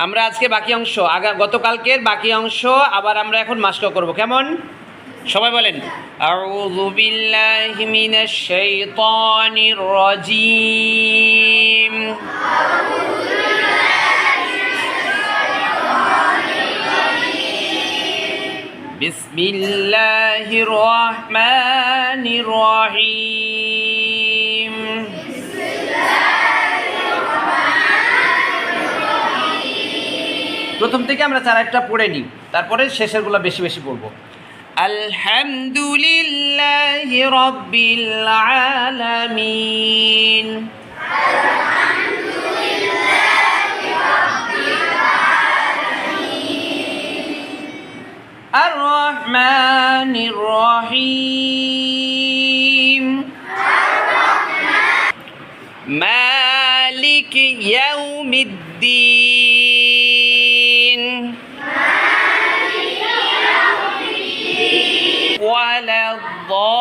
আমরা আজকে বাকি অংশ গতকালকের বাকি অংশ আবার আমরা এখন মাস্ক করব। কেমন? সবাই বলেন আউযু বিল্লাহি মিনাশ শাইতানির রাজীম। বিসমিল্লাহির রহমানির রহিম। প্রথম থেকে আমরা চার একটা পড়ে নিই, তারপরে শেষেরগুলো বেশি বেশি পড়ব। আলহামদুলিল্লাহি রাব্বিল আলামিন। আর রহমানির রহিম। মালিক ইয়াউমিদ্দিন। ولا الضالين।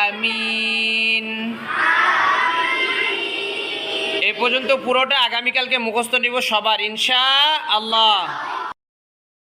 আমিন। এ পর্যন্ত পুরোটা আগামীকালকে মুখস্থ নিব সবার ইনশাআল্লাহ।